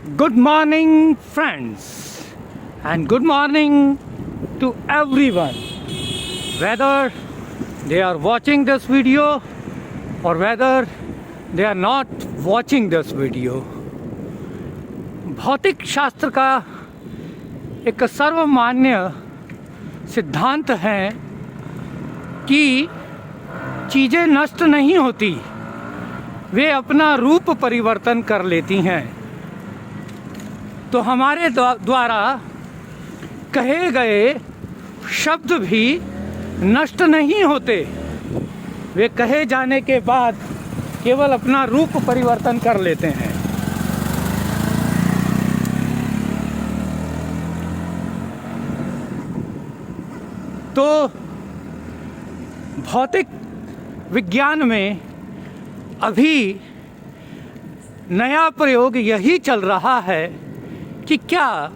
Good morning, friends, and good morning to everyone. Whether they are watching this video or whether they are not watching this video. भौतिक शास्त्र का एक सर्वमान्य सिद्धांत है कि चीज़ें नष्ट नहीं होती, वे अपना रूप परिवर्तन कर लेती हैं। तो हमारे द्वारा कहे गए शब्द भी नष्ट नहीं होते, वे कहे जाने के बाद केवल अपना रूप परिवर्तन कर लेते हैं। तो भौतिक विज्ञान में अभी नया प्रयोग यही चल रहा है कि क्या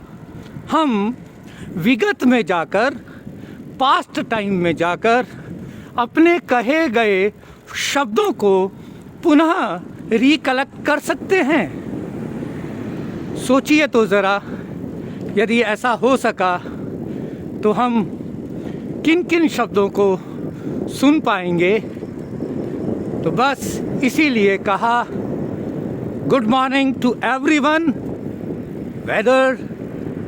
हम विगत में जाकर, पास्ट टाइम में जाकर अपने कहे गए शब्दों को पुनः रिकलेक्ट कर सकते हैं। सोचिए तो ज़रा, यदि ऐसा हो सका तो हम किन किन शब्दों को सुन पाएंगे। तो बस इसीलिए कहा good morning to everyone, whether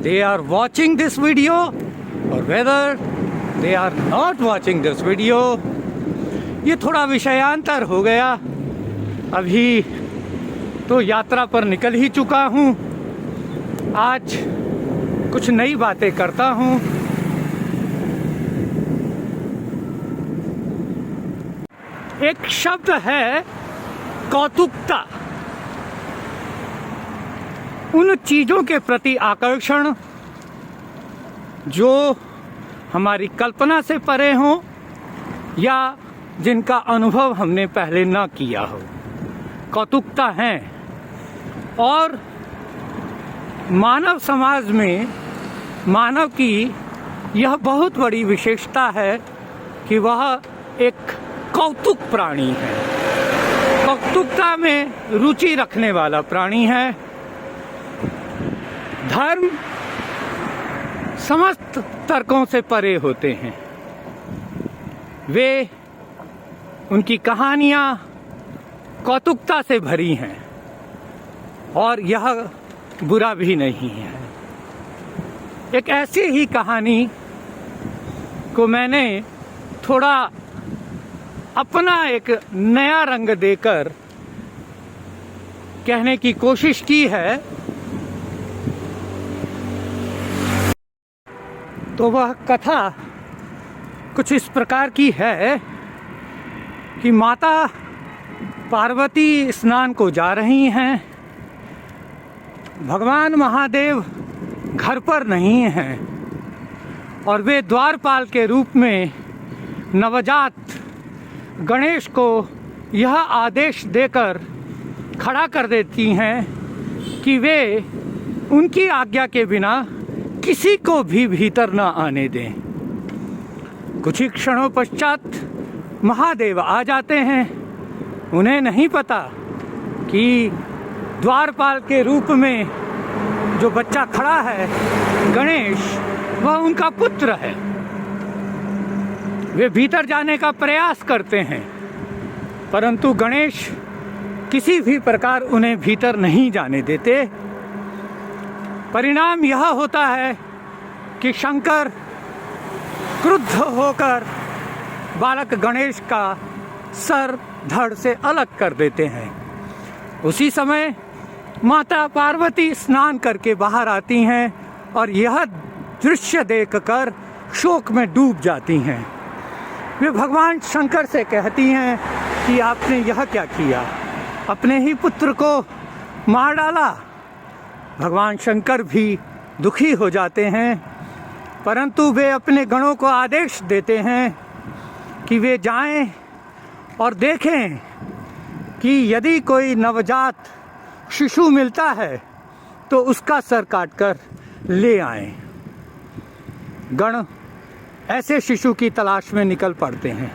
they are watching this video or whether they are not watching this video। ये थोड़ा विषयांतर हो गया, अभी तो यात्रा पर निकल ही चुका हूँ। आज कुछ नई बातें करता हूँ। एक शब्द है कौतुकता, उन चीज़ों के प्रति आकर्षण जो हमारी कल्पना से परे हों या जिनका अनुभव हमने पहले न किया हो, कौतुकता है। और मानव समाज में मानव की यह बहुत बड़ी विशेषता है कि वह एक कौतुक प्राणी है, कौतुकता में रुचि रखने वाला प्राणी है। धर्म समस्त तर्कों से परे होते हैं, वे उनकी कहानियाँ कौतुकता से भरी हैं और यह बुरा भी नहीं है। एक ऐसी ही कहानी को मैंने थोड़ा अपना एक नया रंग देकर कहने की कोशिश की है। तो वह कथा कुछ इस प्रकार की है कि माता पार्वती स्नान को जा रही हैं, भगवान महादेव घर पर नहीं हैं और वे द्वारपाल के रूप में नवजात गणेश को यह आदेश देकर खड़ा कर देती हैं कि वे उनकी आज्ञा के बिना किसी को भी भीतर न आने दें। कुछ ही क्षणों पश्चात महादेव आ जाते हैं। उन्हें नहीं पता कि द्वारपाल के रूप में जो बच्चा खड़ा है गणेश, वह उनका पुत्र है। वे भीतर जाने का प्रयास करते हैं परंतु गणेश किसी भी प्रकार उन्हें भीतर नहीं जाने देते। परिणाम यह होता है कि शंकर क्रुद्ध होकर बालक गणेश का सर धड़ से अलग कर देते हैं। उसी समय माता पार्वती स्नान करके बाहर आती हैं और यह दृश्य देखकर शोक में डूब जाती हैं। वे भगवान शंकर से कहती हैं कि आपने यह क्या किया, अपने ही पुत्र को मार डाला। भगवान शंकर भी दुखी हो जाते हैं परंतु वे अपने गणों को आदेश देते हैं कि वे जाएं और देखें कि यदि कोई नवजात शिशु मिलता है तो उसका सर काटकर ले आएं। गण ऐसे शिशु की तलाश में निकल पड़ते हैं।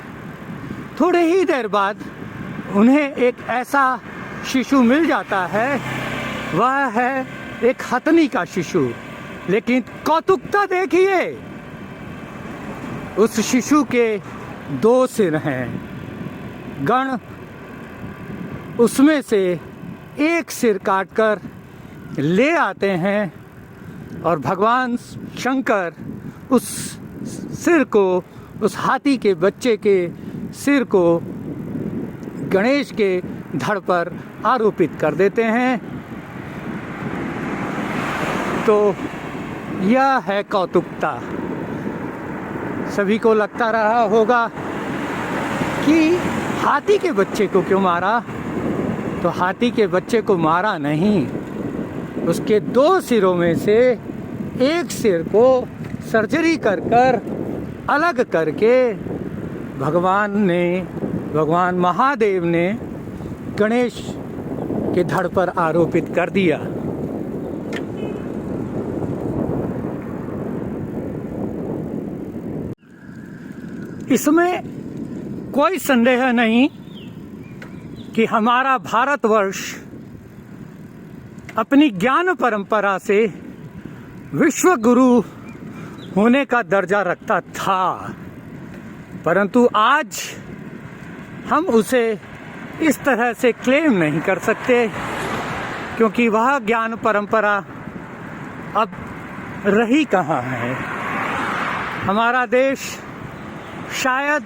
थोड़े ही देर बाद उन्हें एक ऐसा शिशु मिल जाता है, वह है एक हथनी का शिशु, लेकिन कौतुकता देखिए, उस शिशु के 2 सिर हैं। गण उसमें से एक सिर काटकर ले आते हैं और भगवान शंकर उस सिर को, उस हाथी के बच्चे के सिर को गणेश के धड़ पर आरोपित कर देते हैं। तो यह है कौतुकता। सभी को लगता रहा होगा कि हाथी के बच्चे को क्यों मारा, तो हाथी के बच्चे को मारा नहीं, उसके 2 सिरों में से एक सिर को सर्जरी कर अलग करके भगवान महादेव ने गणेश के धड़ पर आरोपित कर दिया। इसमें कोई संदेह नहीं कि हमारा भारतवर्ष अपनी ज्ञान परंपरा से विश्व गुरु होने का दर्जा रखता था, परंतु आज हम उसे इस तरह से क्लेम नहीं कर सकते, क्योंकि वह ज्ञान परंपरा अब रही कहाँ है। हमारा देश शायद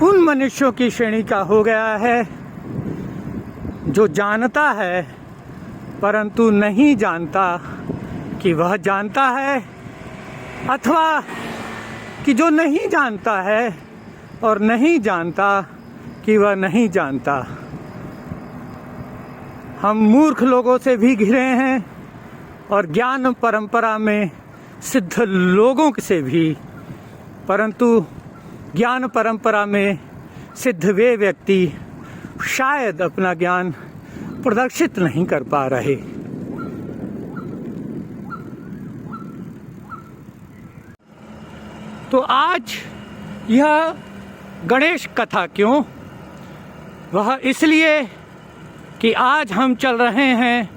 उन मनुष्यों की श्रेणी का हो गया है जो जानता है परंतु नहीं जानता कि वह जानता है, अथवा कि जो नहीं जानता है और नहीं जानता कि वह नहीं जानता। हम मूर्ख लोगों से भी घिरे हैं और ज्ञान परंपरा में सिद्ध लोगों से भी, परंतु ज्ञान परंपरा में सिद्ध वे व्यक्ति शायद अपना ज्ञान प्रदर्शित नहीं कर पा रहे। तो आज यह गणेश कथा क्यों? वह इसलिए कि आज हम चल रहे हैं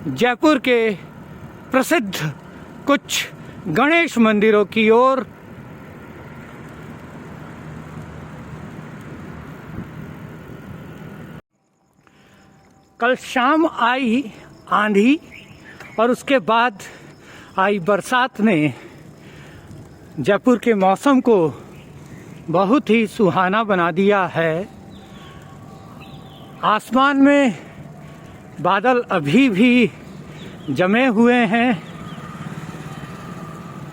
जयपुर के प्रसिद्ध कुछ गणेश मंदिरों की ओर। कल शाम आई आंधी और उसके बाद आई बरसात ने जयपुर के मौसम को बहुत ही सुहाना बना दिया है। आसमान में बादल अभी भी जमे हुए हैं,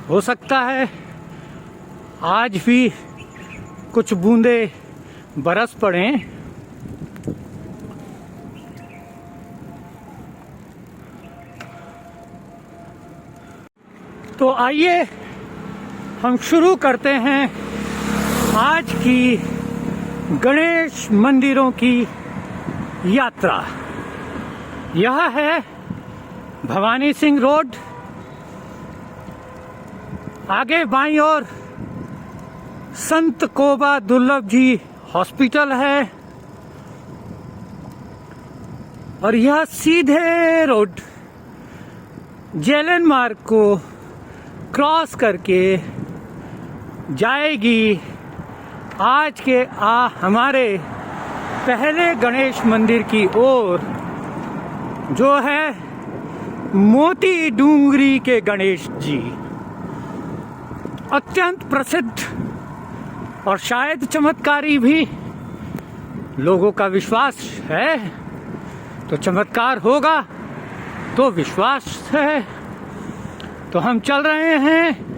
हो सकता है आज भी कुछ बूंदें बरस पड़ें। तो आइए हम शुरू करते हैं आज की गणेश मंदिरों की यात्रा। यह है भवानी सिंह रोड, आगे बाईं ओर संत कोबा दुर्लभ जी हॉस्पिटल है और यह सीधे रोड जेलन मार्ग को क्रॉस करके जाएगी आज के हमारे पहले गणेश मंदिर की ओर, जो है मोती डूंगरी के गणेश जी। अत्यंत प्रसिद्ध और शायद चमत्कारी भी। लोगों का विश्वास है तो चमत्कार होगा, तो विश्वास है। तो हम चल रहे हैं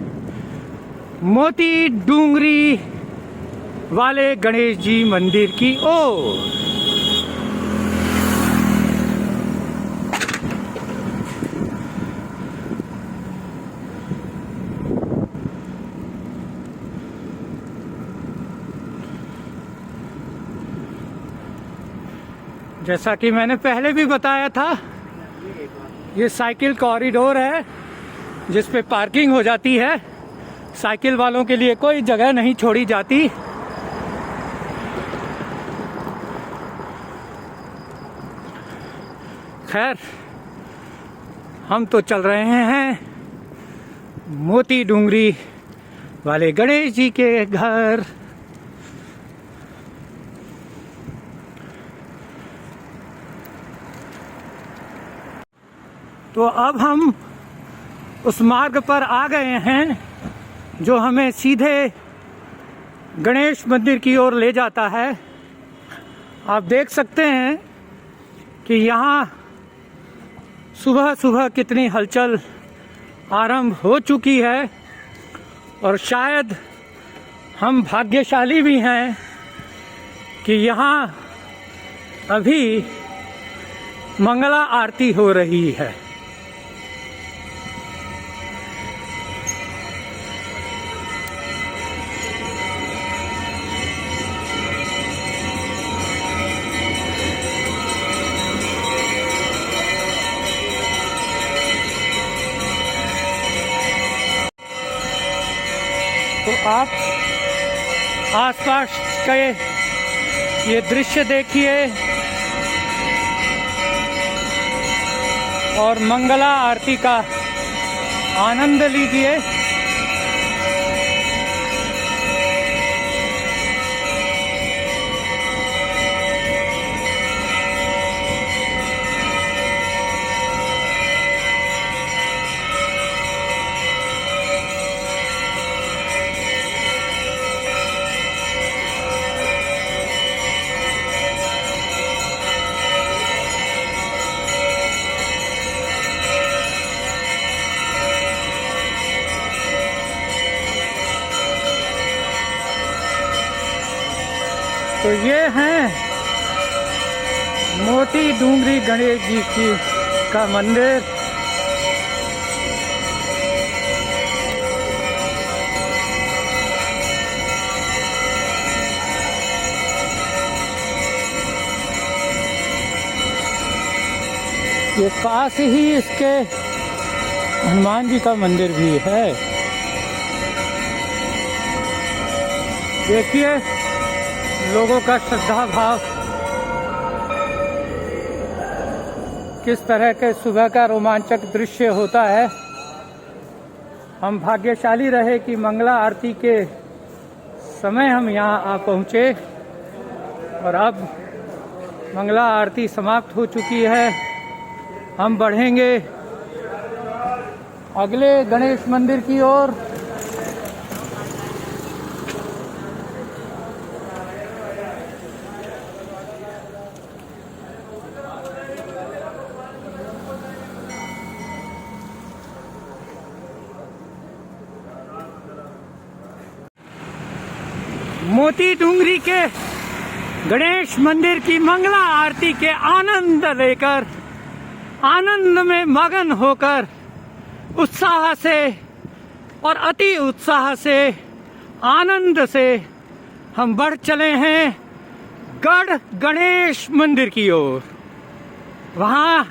मोती डूंगरी वाले गणेश जी मंदिर की ओर। जैसा कि मैंने पहले भी बताया था, ये साइकिल कॉरिडोर है जिस पे पार्किंग हो जाती है। साइकिल वालों के लिए कोई जगह नहीं छोड़ी जाती। खैर, हम तो चल रहे हैं मोती डूंगरी वाले गणेश जी के घर। तो अब हम उस मार्ग पर आ गए हैं जो हमें सीधे गणेश मंदिर की ओर ले जाता है। आप देख सकते हैं कि यहाँ सुबह सुबह कितनी हलचल आरंभ हो चुकी है और शायद हम भाग्यशाली भी हैं कि यहाँ अभी मंगला आरती हो रही है। तो आप आसपास के ये दृश्य देखिए और मंगला आरती का आनंद लीजिए। तो ये हैं मोती डूंगरी गणेश जी का मंदिर। ये पास ही इसके हनुमान जी का मंदिर भी है। देखिए लोगों का श्रद्धा भाव, किस तरह के सुबह का रोमांचक दृश्य होता है। हम भाग्यशाली रहे कि मंगला आरती के समय हम यहाँ आ पहुँचे और अब मंगला आरती समाप्त हो चुकी है। हम बढ़ेंगे अगले गणेश मंदिर की ओर। मोती डूंगरी के गणेश मंदिर की मंगला आरती के आनंद लेकर, आनंद में मगन होकर, उत्साह से और अति उत्साह से, आनंद से हम बढ़ चले हैं गढ़ गणेश मंदिर की ओर। वहाँ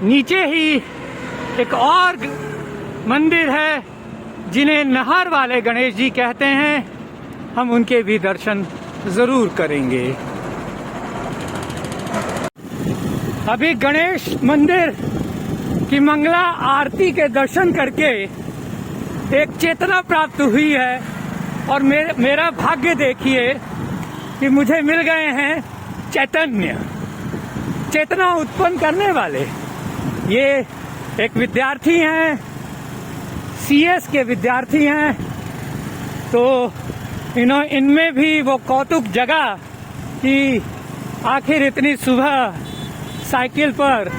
नीचे ही एक और मंदिर है जिन्हें नहर वाले गणेश जी कहते हैं। हम उनके भी दर्शन जरूर करेंगे। अभी गणेश मंदिर की मंगला आरती के दर्शन करके एक चेतना प्राप्त हुई है और मेरा भाग्य देखिए कि मुझे मिल गए हैं चैतन्य, चेतना उत्पन्न करने वाले। ये एक विद्यार्थी हैं, सीएस के विद्यार्थी हैं। तो इनमें भी वो कौतुक जगा कि आखिर इतनी सुबह साइकिल पर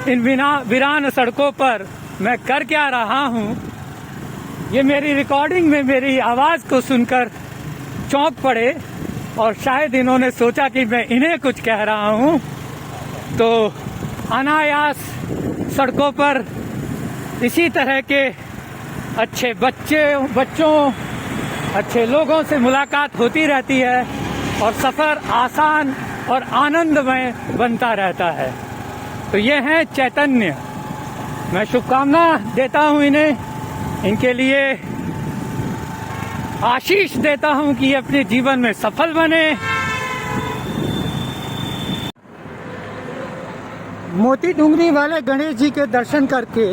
इन वीरान सड़कों पर मैं कर क्या रहा हूँ। ये मेरी रिकॉर्डिंग में मेरी आवाज़ को सुनकर चौंक पड़े और शायद इन्होंने सोचा कि मैं इन्हें कुछ कह रहा हूँ। तो अनायास सड़कों पर इसी तरह के अच्छे बच्चों अच्छे लोगों से मुलाकात होती रहती है और सफ़र आसान और आनंदमय बनता रहता है। तो ये हैं चैतन्य। मैं शुभकामना देता हूँ इन्हें, इनके लिए आशीष देता हूँ कि ये अपने जीवन में सफल बने। मोती डूंगरी वाले गणेश जी के दर्शन करके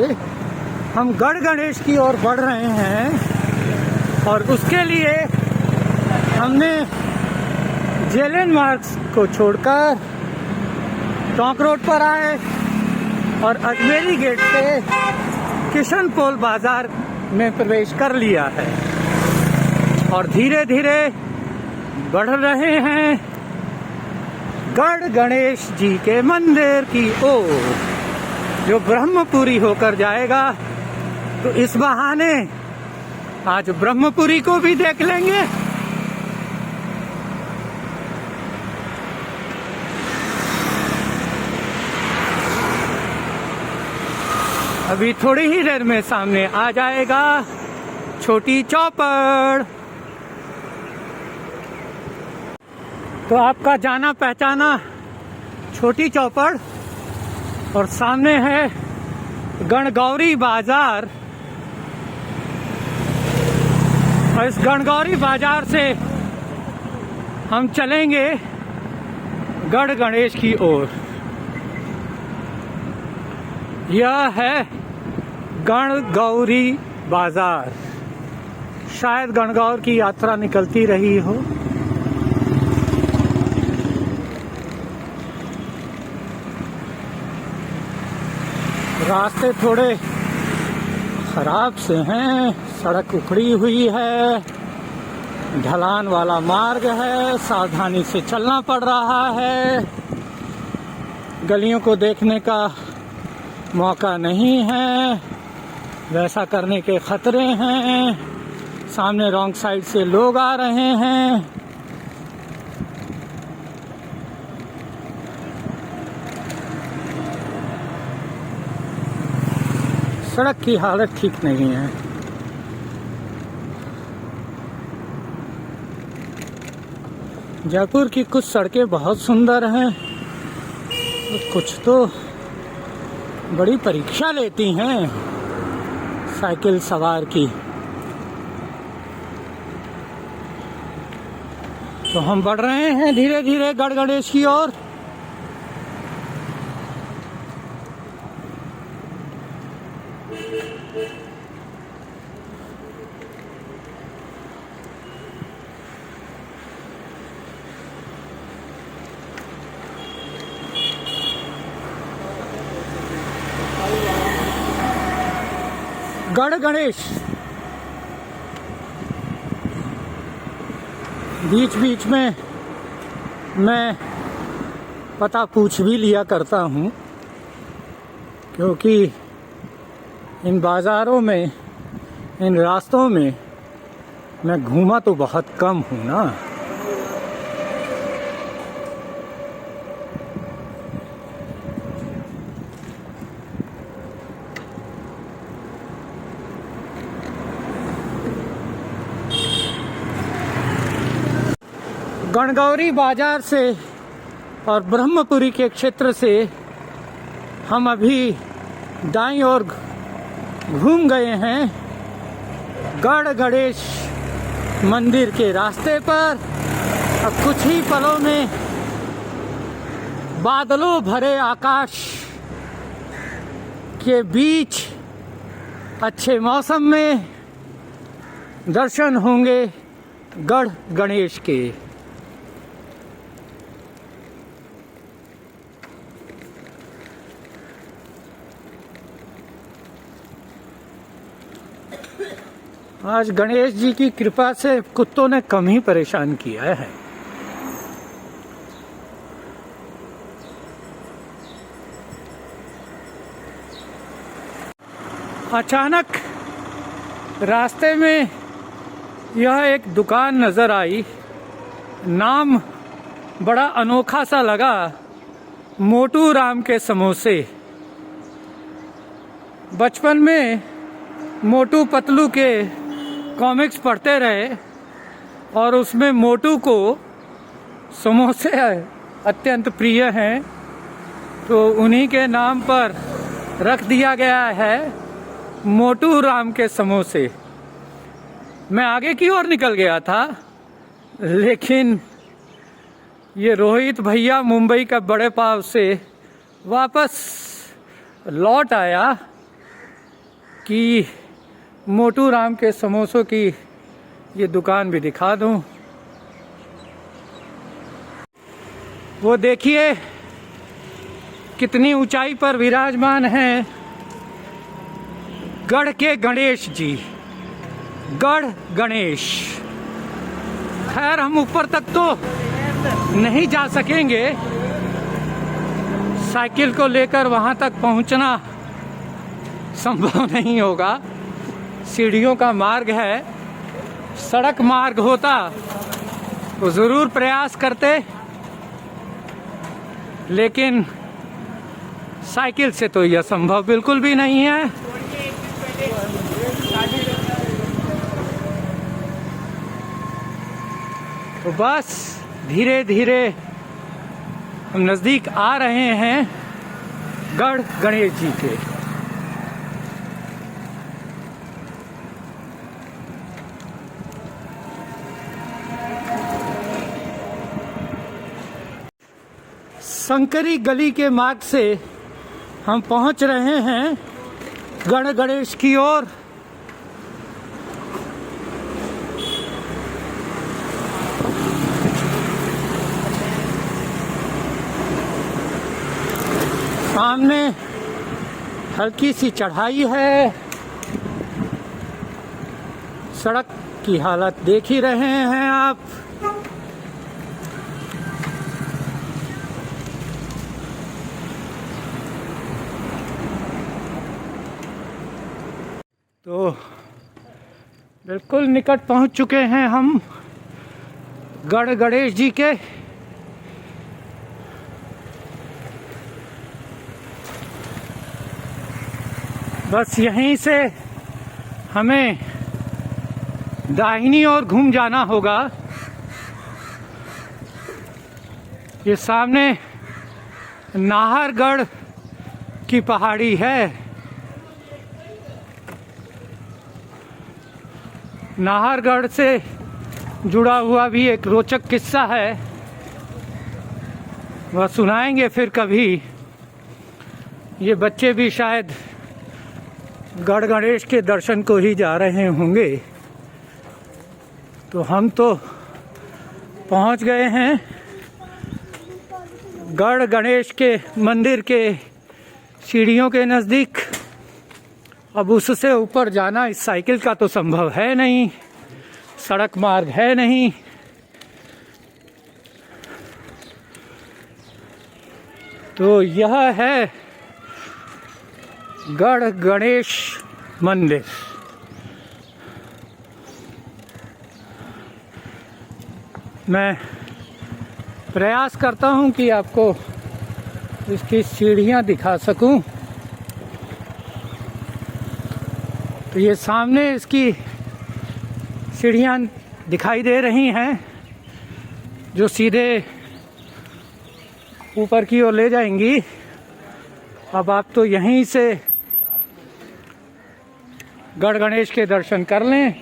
हम गढ़ गणेश की ओर बढ़ रहे हैं और उसके लिए हमने जेलन मार्ग को छोड़कर टोंक रोड पर आए और अजमेरी गेट से किशन पोल बाजार में प्रवेश कर लिया है और धीरे धीरे बढ़ रहे हैं गढ़ गणेश जी के मंदिर की ओर, जो ब्रह्मपुरी होकर जाएगा। तो इस बहाने आज ब्रह्मपुरी को भी देख लेंगे। अभी थोड़ी ही देर में सामने आ जाएगा छोटी चौपड़। तो आपका जाना पहचाना छोटी चौपड़ और सामने है गणगौरी बाजार। और इस गणगौरी बाजार से हम चलेंगे गढ़ गणेश की ओर। यह है गणगौरी बाजार। शायद गणगौर की यात्रा निकलती रही हो। रास्ते थोड़े खराब से हैं, सड़क उखड़ी हुई है, ढलान वाला मार्ग है, सावधानी से चलना पड़ रहा है। गलियों को देखने का मौका नहीं है, वैसा करने के खतरे हैं। सामने रॉन्ग साइड से लोग आ रहे हैं। सड़क की हालत ठीक नहीं है। जयपुर की कुछ सड़कें बहुत सुंदर हैं, कुछ तो बड़ी परीक्षा लेती हैं साइकिल सवार की। तो हम बढ़ रहे हैं धीरे धीरे गढ़ गणेश की ओर। गढ़ गणेश बीच बीच में मैं पता पूछ भी लिया करता हूँ, क्योंकि इन बाज़ारों में, इन रास्तों में मैं घूमा तो बहुत कम हूँ ना। गणगौरी बाजार से और ब्रह्मपुरी के क्षेत्र से हम अभी दाईं ओर घूम गए हैं गढ़ गणेश मंदिर के रास्ते पर। अब कुछ ही पलों में बादलों भरे आकाश के बीच अच्छे मौसम में दर्शन होंगे गढ़ गणेश के। आज गणेश जी की कृपा से कुत्तों ने कम ही परेशान किया है। अचानक रास्ते में यह एक दुकान नजर आई। नाम बड़ा अनोखा सा लगा, मोटू राम के समोसे। बचपन में मोटू पतलू के कॉमिक्स पढ़ते रहे और उसमें मोटू को समोसे अत्यंत प्रिय हैं, तो उन्हीं के नाम पर रख दिया गया है मोटू राम के समोसे। मैं आगे की ओर निकल गया था, लेकिन ये रोहित भैया मुंबई का बड़े पाव से वापस लौट आया कि मोटू राम के समोसों की ये दुकान भी दिखा दूं। वो देखिए कितनी ऊंचाई पर विराजमान हैं गढ़ के गणेश जी, गढ़ गणेश। खैर हम ऊपर तक तो नहीं जा सकेंगे, साइकिल को लेकर वहां तक पहुंचना संभव नहीं होगा। सीढ़ियों का मार्ग है, सड़क मार्ग होता तो जरूर प्रयास करते, लेकिन साइकिल से तो यह संभव बिल्कुल भी नहीं है। तो बस धीरे धीरे हम नजदीक आ रहे हैं गढ़ गणेश जी के। शंकरी गली के मार्ग से हम पहुंच रहे हैं गढ़ गणेश की ओर। सामने हल्की सी चढ़ाई है, सड़क की हालत देख ही रहे हैं आप। तो बिल्कुल निकट पहुंच चुके हैं हम गढ़ गणेश जी के। बस यहीं से हमें दाहिनी ओर घूम जाना होगा। ये सामने नाहरगढ़ की पहाड़ी है। नाहरगढ़ से जुड़ा हुआ भी एक रोचक किस्सा है, वह सुनाएंगे फिर कभी। ये बच्चे भी शायद गढ़ गणेश के दर्शन को ही जा रहे होंगे। तो हम तो पहुंच गए हैं गढ़ गणेश के मंदिर के सीढ़ियों के नज़दीक। अब उससे ऊपर जाना इस साइकिल का तो संभव है नहीं, सड़क मार्ग है नहीं। तो यह है गढ़ गणेश मंदिर। मैं प्रयास करता हूं कि आपको इसकी सीढ़ियां दिखा सकूं। तो ये सामने इसकी सीढ़ियां दिखाई दे रही हैं जो सीधे ऊपर की ओर ले जाएंगी। अब आप तो यहीं से गढ़ गणेश के दर्शन कर लें,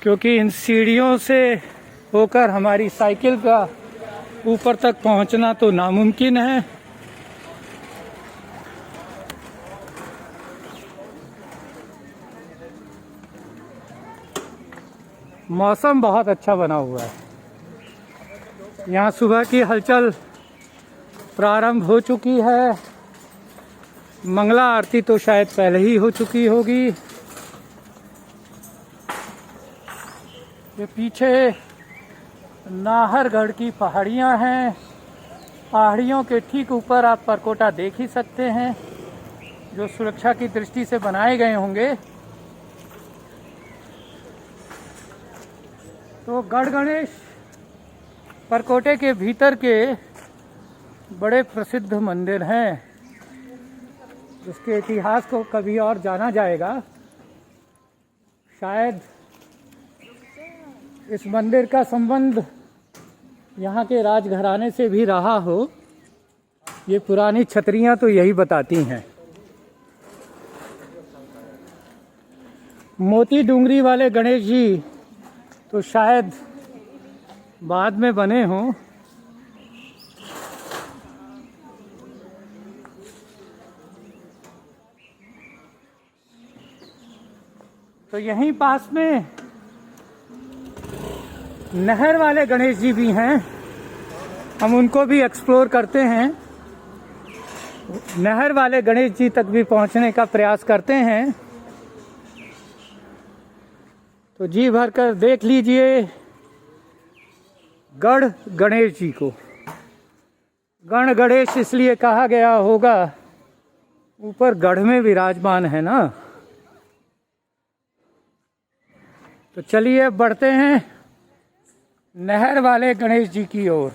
क्योंकि इन सीढ़ियों से होकर हमारी साइकिल का ऊपर तक पहुंचना तो नामुमकिन है। मौसम बहुत अच्छा बना हुआ है। यहाँ सुबह की हलचल प्रारंभ हो चुकी है। मंगला आरती तो शायद पहले ही हो चुकी होगी। ये पीछे नाहरगढ़ की पहाड़ियाँ हैं। पहाड़ियों के ठीक ऊपर आप परकोटा देख ही सकते हैं, जो सुरक्षा की दृष्टि से बनाए गए होंगे। तो गढ़ गणेश परकोटे के भीतर के बड़े प्रसिद्ध मंदिर हैं, जिसके इतिहास को कभी और जाना जाएगा। शायद इस मंदिर का संबंध यहाँ के राजघराने से भी रहा हो। ये पुरानी छतरियाँ तो यही बताती हैं। मोती डूंगरी वाले गणेश जी तो शायद बाद में बने हों। तो यहीं पास में नहर वाले गणेश जी भी हैं, हम उनको भी एक्सप्लोर करते हैं। नहर वाले गणेश जी तक भी पहुंचने का प्रयास करते हैं। तो जी भर कर देख लीजिए गढ़ गणेश जी को। गण गणेश इसलिए कहा गया होगा, ऊपर गढ़ में विराजमान है ना। तो चलिए अब बढ़ते हैं नहर वाले गणेश जी की ओर।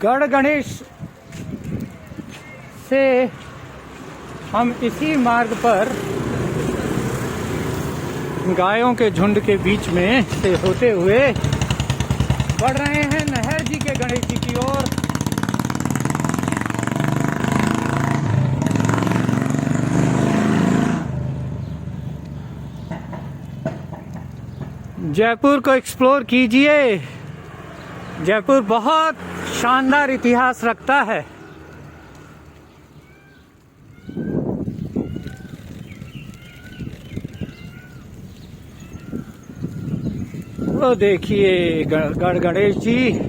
गढ़ गणेश से हम इसी मार्ग पर गायों के झुंड के बीच में से होते हुए बढ़ रहे हैं नहर जी के गणेश जी की ओर। जयपुर को एक्सप्लोर कीजिए। जयपुर बहुत शानदार इतिहास रखता है। वो देखिए गढ़ गणेश जी।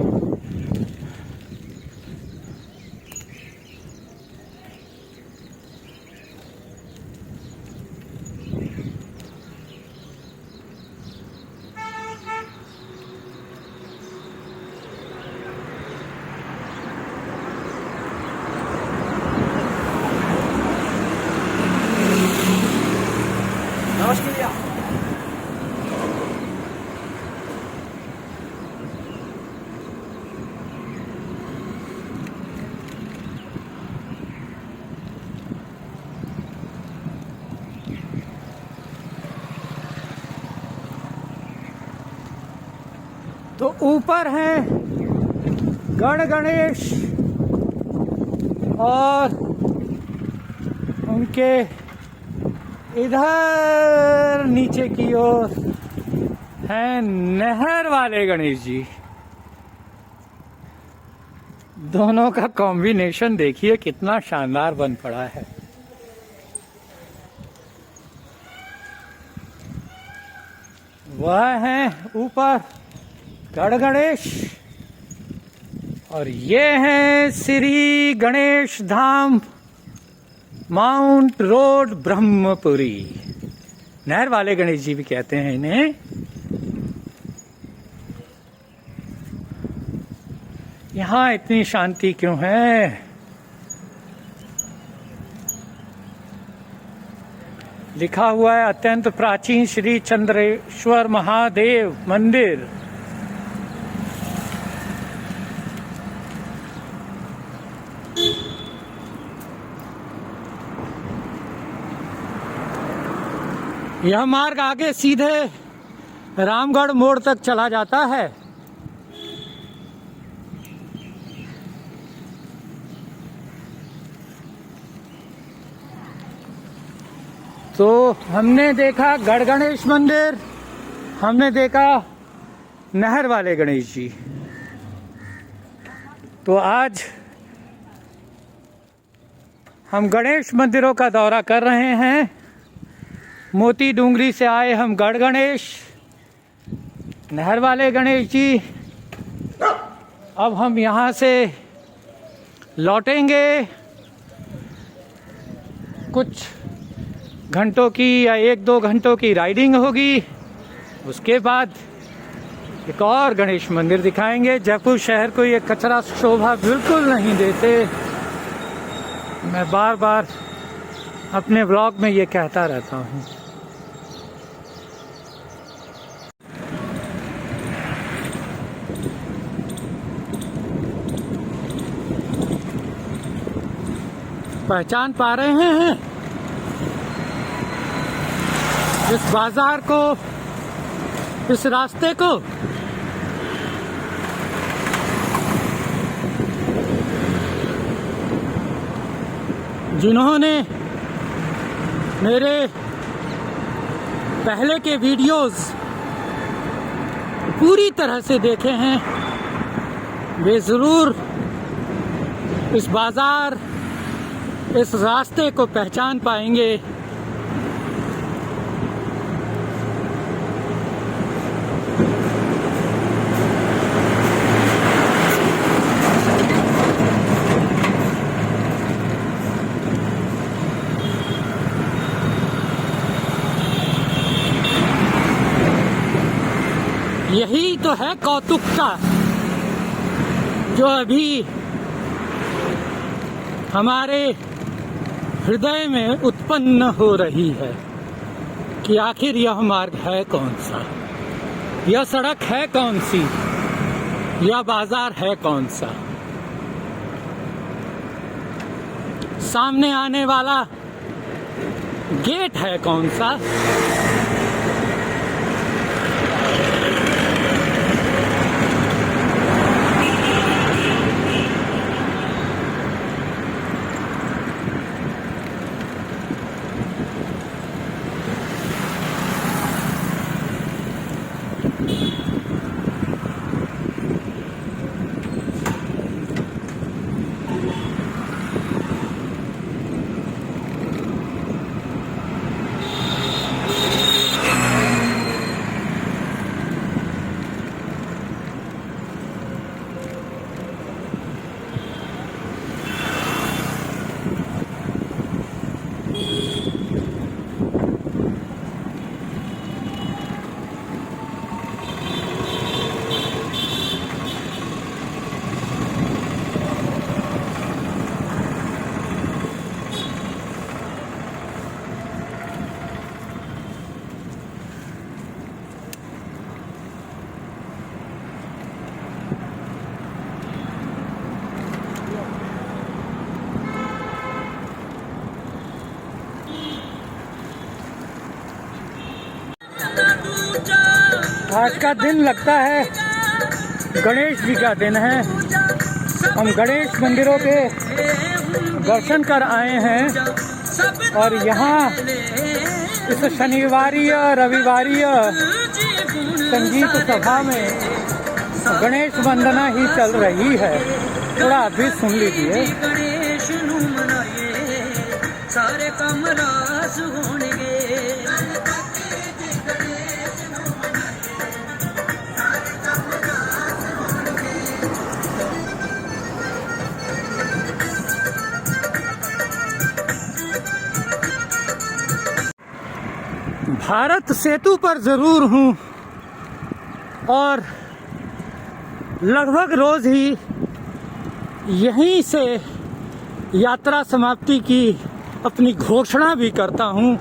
तो ऊपर हैं गढ़ गणेश और उनके इधर नीचे की ओर हैं नहर वाले गणेश जी। दोनों का कॉम्बिनेशन देखिए कितना शानदार बन पड़ा है। वह हैं ऊपर गढ़ गणेश और ये हैं श्री गणेश धाम माउंट रोड ब्रह्मपुरी। नहर वाले गणेश जी भी कहते हैं इन्हें। यहाँ इतनी शांति क्यों है? लिखा हुआ है अत्यंत प्राचीन श्री चंद्रेश्वर महादेव मंदिर। यह मार्ग आगे सीधे रामगढ़ मोड़ तक चला जाता है। तो हमने देखा गढ़ गणेश मंदिर, हमने देखा नहर वाले गणेश जी। तो आज हम गणेश मंदिरों का दौरा कर रहे हैं। मोती डूंगरी से आए हम गढ़ गणेश, नहर वाले गणेश जी। अब हम यहाँ से लौटेंगे। कुछ घंटों की या 1-2 घंटों की राइडिंग होगी। उसके बाद एक और गणेश मंदिर दिखाएंगे। जयपुर शहर को ये कचरा शोभा बिल्कुल नहीं देते। मैं बार बार अपने ब्लॉग में ये कहता रहता हूँ। पहचान पा रहे हैं इस बाजार को, इस रास्ते को? जिन्होंने मेरे पहले के वीडियोस पूरी तरह से देखे हैं वे ज़रूर इस बाजार, इस रास्ते को पहचान पाएंगे। यही तो है कौतुकता जो अभी हमारे हृदय में उत्पन्न हो रही है कि आखिर यह मार्ग है कौन सा, यह सड़क है कौन सी, यह बाजार है कौन सा, सामने आने वाला गेट है कौन सा। आज का दिन लगता है गणेश जी का दिन है। हम गणेश मंदिरों के दर्शन कर आए हैं और यहाँ इस शनिवारीय रविवारीय संगीत सभा में गणेश वंदना ही चल रही है। थोड़ा आप भी सुन लीजिए। सारे काम रास होंगे। भारत सेतु पर जरूर हूँ और लगभग रोज ही यहीं से यात्रा समाप्ति की अपनी घोषणा भी करता हूँ,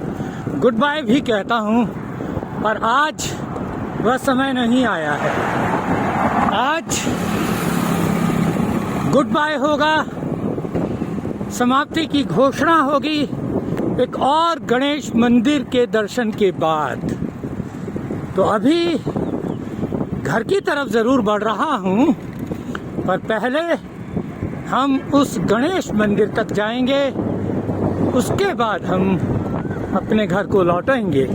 गुड बाय भी कहता हूँ। पर आज वह समय नहीं आया है। आज गुड बाय होगा, समाप्ति की घोषणा होगी एक और गणेश मंदिर के दर्शन के बाद। तो अभी घर की तरफ जरूर बढ़ रहा हूँ, पर पहले हम उस गणेश मंदिर तक जाएंगे, उसके बाद हम अपने घर को लौटेंगे।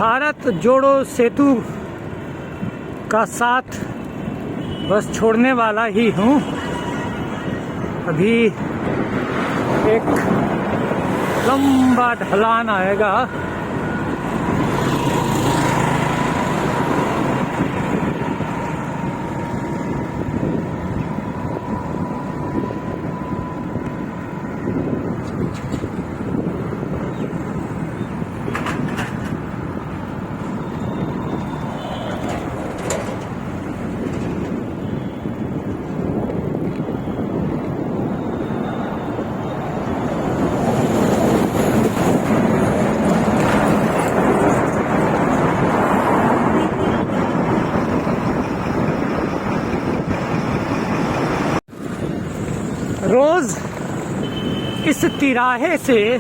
भारत जोड़ो सेतु का साथ बस छोड़ने वाला ही हूँ। अभी एक लंबा ढलान आएगा, रोज इस तिराहे से,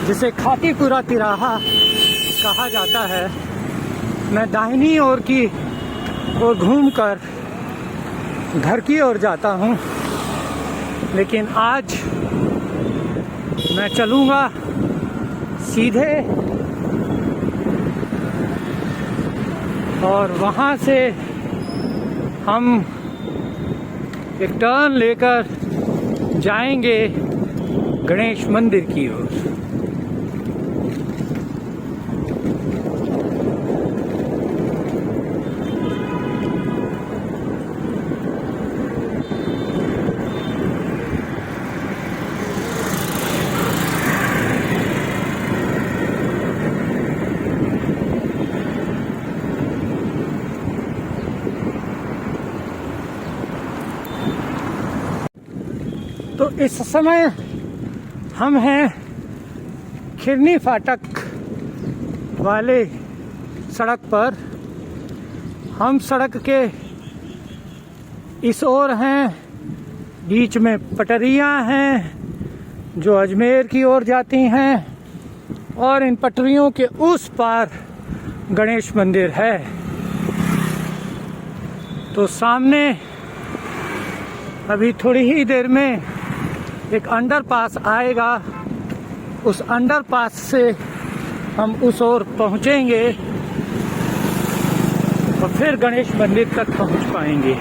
जिसे खातीपुरा तिराहा कहा जाता है, मैं दाहिनी ओर की ओर घूमकर घर की ओर जाता हूँ। लेकिन आज मैं चलूँगा सीधे और वहाँ से हम एक टर्न लेकर जाएंगे गणेश मंदिर की ओर। तो इस समय हम हैं खिरनी फाटक वाले सड़क पर। हम सड़क के इस ओर हैं, बीच में पटरियां हैं जो अजमेर की ओर जाती हैं, और इन पटरियों के उस पार गणेश मंदिर है। तो सामने अभी थोड़ी ही देर में एक अंडरपास आएगा, उस अंडरपास से हम उस ओर पहुंचेंगे और फिर गणेश मंदिर तक पहुंच पाएंगे।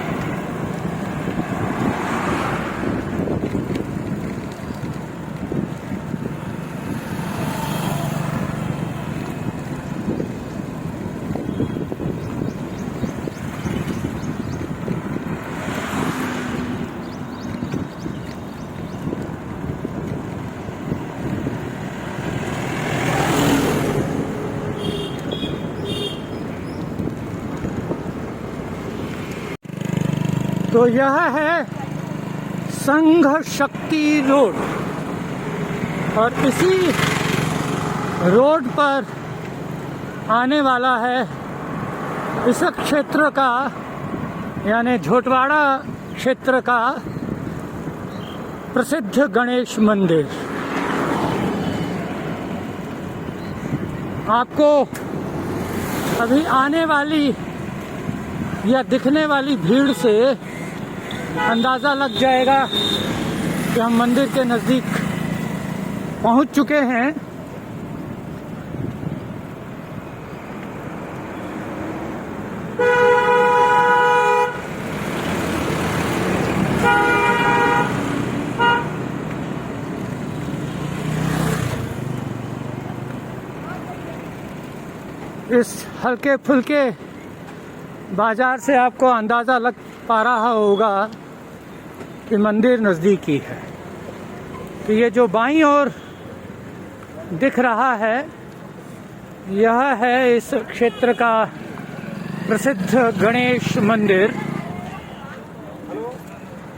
तो यह है संघ शक्ति रोड, और इसी रोड पर आने वाला है इस क्षेत्र का, यानी झोटवाड़ा क्षेत्र का प्रसिद्ध गणेश मंदिर। आपको अभी आने वाली या दिखने वाली भीड़ से अंदाज़ा लग जाएगा कि हम मंदिर के नज़दीक पहुंच चुके हैं। इस हल्के फुल्के बाजार से आपको अंदाज़ा लग पा रहा होगा कि मंदिर नज़दीकी है। तो ये जो बाईं ओर दिख रहा है, यह है इस क्षेत्र का प्रसिद्ध गणेश मंदिर।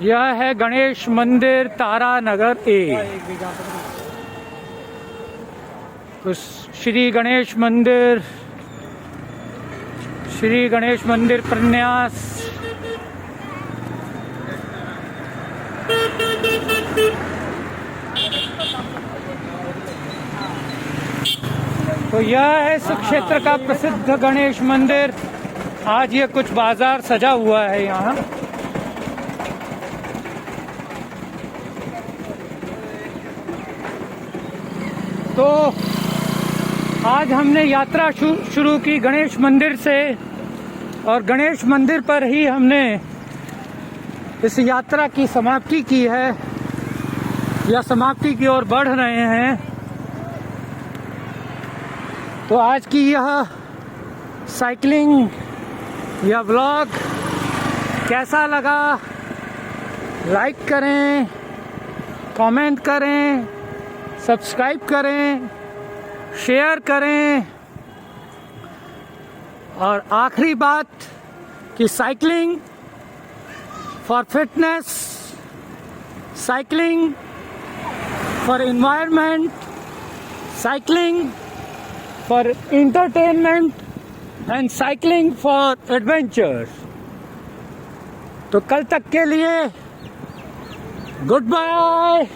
यह है गणेश मंदिर तारानगर ए। श्री गणेश मंदिर प्रन्यास। तो यह है इस क्षेत्र का प्रसिद्ध गणेश मंदिर। आज ये कुछ बाजार सजा हुआ है यहाँ। तो आज हमने यात्रा शुरू की गणेश मंदिर से और गणेश मंदिर पर ही हमने इस यात्रा की समाप्ति की है या समाप्ति की ओर बढ़ रहे हैं। तो आज की यह साइकिलिंग या व्लॉग कैसा लगा, लाइक करें, कमेंट करें, सब्सक्राइब करें, शेयर करें। और आखिरी बात कि cycling for fitness, cycling for environment, cycling for entertainment and cycling for adventures. तो कल तक के लिए गुड बाय।